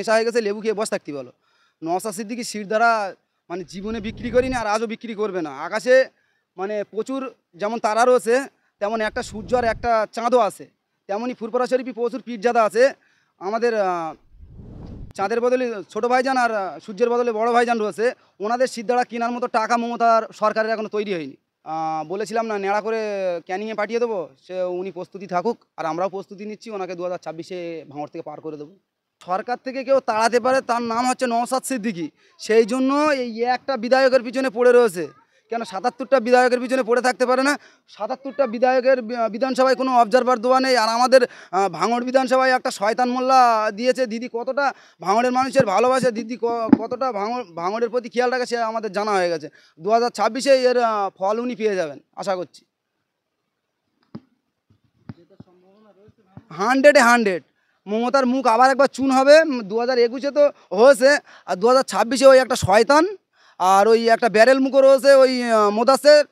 নেশা হয়ে গেছে, লেবু খেয়ে বসে থাকতে বলো। নওশাদ সিদ্দিকী সিট দ্বারা মানে জীবনে বিক্রি করিনি, আর আজও বিক্রি করবে না। আকাশে মানে প্রচুর যেমন তারা রয়েছে, তেমন একটা সূর্য আর একটা চাঁদও আছে। তেমনই ফুরফুরা শরীফি প্রচুর পীরজাদা আছে। আমাদের চাঁদের বদলে ছোটো ভাইজান আর সূর্যের বদলে বড় ভাইজান রয়েছে। ওনাদের সিট দ্বারা কেনার মতো টাকা মমতার সরকারের এখনও তৈরি হয়নি। বলেছিলাম না, নেড়া করে ক্যানিংয়ে পাঠিয়ে দেবো, সে উনি প্রস্তুতি থাকুক, আর আমরাও প্রস্তুতি নিচ্ছি। ওনাকে 2026-এ ভাঙড় থেকে পার করে দেবো। সরকার থেকে কেউ তাড়াতে পারে, তার নাম হচ্ছে নওশাদ সিদ্দিকী। সেই জন্য এই একটা বিধায়কের পিছনে পড়ে রয়েছে। কেন 77টা বিধায়কের পিছনে পড়ে থাকতে পারে না? 77টা বিধায়কের বিধানসভায় কোনো অবজারভার দেওয়া নেই। আর আমাদের ভাঙড় বিধানসভায় একটা শয়তান মোল্লা দিয়েছে। দিদি কতটা ভাঙড়ের মানুষের ভালোবাসে, দিদি কতটা ভাঙড়ের প্রতি খেয়াল রাখে, সে আমাদের জানা হয়ে গেছে। 2026-এ এর ফল উনি পেয়ে যাবেন আশা করছি। 100-এ 100 মমতার মুখ আবার একবার চুন হবে। 2021-এ তো হয়েছে, আর 2026-এ ওই একটা শয়তান আর ওই একটা ব্যারেল মুখও রয়েছে ওই মোদাসের।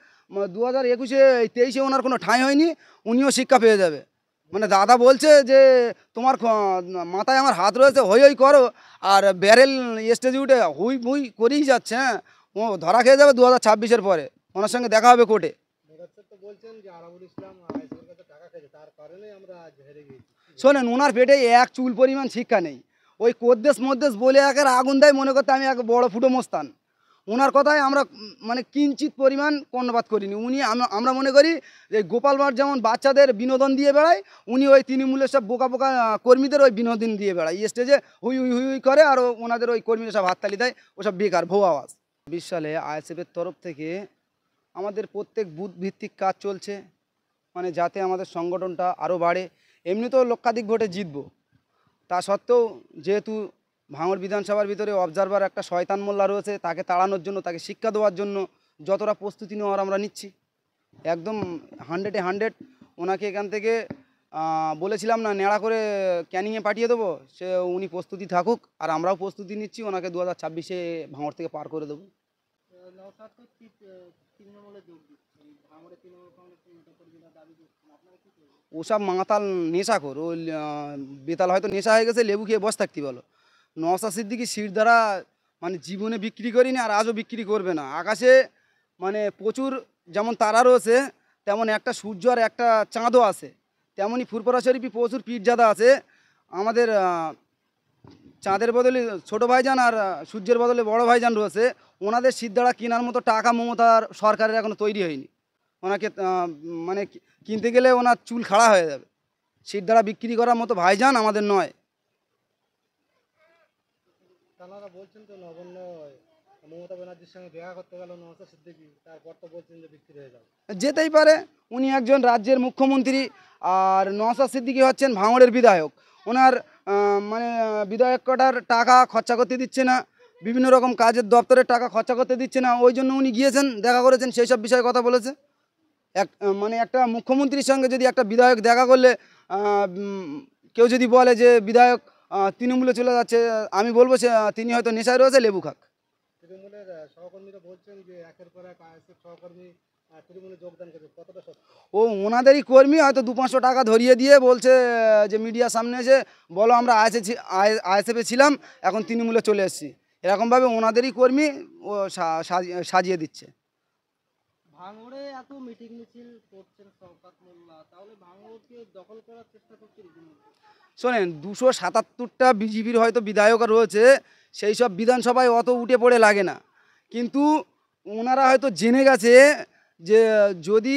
2021-এ 23-এ ওনার কোনো ঠাঁই হয়নি, উনিও শিক্ষা পেয়ে যাবে। মানে দাদা বলছে যে তোমার মাথায় আমার হাত রয়েছে, হই হই করো, আর ব্যারেল স্টেজে উঠে হুই হুই করেই যাচ্ছে। হ্যাঁ, ও ধরা খেয়ে যাবে 2026-এর পরে, ওনার সঙ্গে দেখা হবে কোর্টে। শোনেন, ওনার পেটে এক চুল পরিমাণ শিক্ষা নেই। ওই কোদ্দেশ মদ্দেশ বলে একের আগুন দেয়, মনে করতে আমি এক বড় ফুটো মোস্তান। ওনার কথায় আমরা মানে কিঞ্চিত পরিমাণ কর্ণপাত করিনি। উনি আমরা মনে করি যে গোপাল ভাঁড় যেমন বাচ্চাদের বিনোদন দিয়ে বেড়ায়, উনি ওই তৃণমূলের সব বোকা বোকা কর্মীদের ওই বিনোদন দিয়ে বেড়ায়। স্টেজে হুই হুই হুই হুই করে, আর ওনাদের ওই কর্মীরা সব হাততালি দেয়, ওসব বেকার ভৌ আওয়াজ। 20 সালে আইএসএফের তরফ থেকে আমাদের প্রত্যেক বুথ ভিত্তিক কাজ চলছে, মানে যাতে আমাদের সংগঠনটা আরও বাড়ে। এমনিতেও লক্ষাধিক ভোটে জিতবো, তা সত্ত্বেও যেহেতু ভাঙড় বিধানসভার ভিতরে অবজারভার একটা শয়তান মোল্লা রয়েছে, তাকে তাড়ানোর জন্য, তাকে শিক্ষা দেওয়ার জন্য যতটা প্রস্তুতি নেওয়ার আমরা নিচ্ছি, একদম 100-এ 100। ওনাকে এখান থেকে বলেছিলাম না, নেড়া করে ক্যানিংয়ে পাঠিয়ে দেবো, সে উনি প্রস্তুতি থাকুক, আর আমরাও প্রস্তুতি নিচ্ছি। ওনাকে 2026-এ ভাঙড় থেকে পার করে দেবো। ওসব মাতাল নেশাখোর, ও বেতাল হয়তো নেশা হয়ে গেছে, লেবু খেয়ে বসে থাকতে বলো। নওশাদ সিদ্দিকী সিট দ্বারা মানে জীবনে বিক্রি করিনি, আর আজও বিক্রি করবে না। আকাশে মানে প্রচুর যেমন তারা রয়েছে, তেমন একটা সূর্য আর একটা চাঁদও আছে। তেমনই ফুরফুরা শরীফি প্রচুর পীরজাদা আছে। আমাদের চাঁদের বদলে ছোটো ভাইজান আর সূর্যের বদলে বড় ভাইজান রয়েছে। ওনাদের সিট দ্বারা কেনার মতো টাকা মমতার সরকারের এখনও তৈরি হয়নি। ওনাকে মানে কিনতে গেলে ওনার চুল খাড়া হয়ে যাবে। সিট দ্বারা বিক্রি করার মতো ভাইজান আমাদের নয়। তারা বলছেন তো নগণ্য মমতা ব্যানার্জির সঙ্গে দেখা করতে গেল নওশাদ সিদ্দিকী, তারপর তো বলছেন যে বিক্রি হয়ে যাবে। যেতেই পারে, উনি একজন রাজ্যের মুখ্যমন্ত্রী, আর নওশাদ সিদ্দিকী হচ্ছেন ভাঙড়ের বিধায়ক। ওনার মানে বিধায়ক কটার টাকা খরচা করতে দিচ্ছে না, বিভিন্ন রকম কাজের দপ্তরের টাকা খরচা করতে দিচ্ছে না, ওই জন্য উনি গিয়েছেন, দেখা করেছেন, সেই সব বিষয়ে কথা বলেছে। মানে একটা মুখ্যমন্ত্রীর সঙ্গে যদি একটা বিধায়ক দেখা করলে, কেউ যদি বলে যে বিধায়ক তৃণমূলে চলে যাচ্ছে, আমি বলবো সে তিনি হয়তো নেশায় রয়েছে, লেবু খাক। তৃণমূলের সহকর্মীরা বলছেন যে একের পর এক আইএসএফ সহকর্মী তৃণমূলে যোগদান করবে, কতটা সত্য? ও ওনাদেরই কর্মী, হয়তো 200-500 টাকা ধরিয়ে দিয়ে বলছে যে মিডিয়ার সামনে এসে বলো আমরা আইএসএফে ছিলাম, এখন তৃণমূলে চলে এসেছি। এরকমভাবে ওনাদেরই কর্মী ও সাজিয়ে দিচ্ছে। ভাঙড়ে এত মিটিং মিছিল করছেন শওকত মোল্লা, তাহলে ভাঙড়কে দখল করার চেষ্টা করছে। শোনেন, 277টা বিজেপির হয়তো বিধায়ক রয়েছে, সেই সব বিধানসভায় অত উঠে পড়ে লাগে না, কিন্তু ওনারা হয়তো জেনে গেছে যে যদি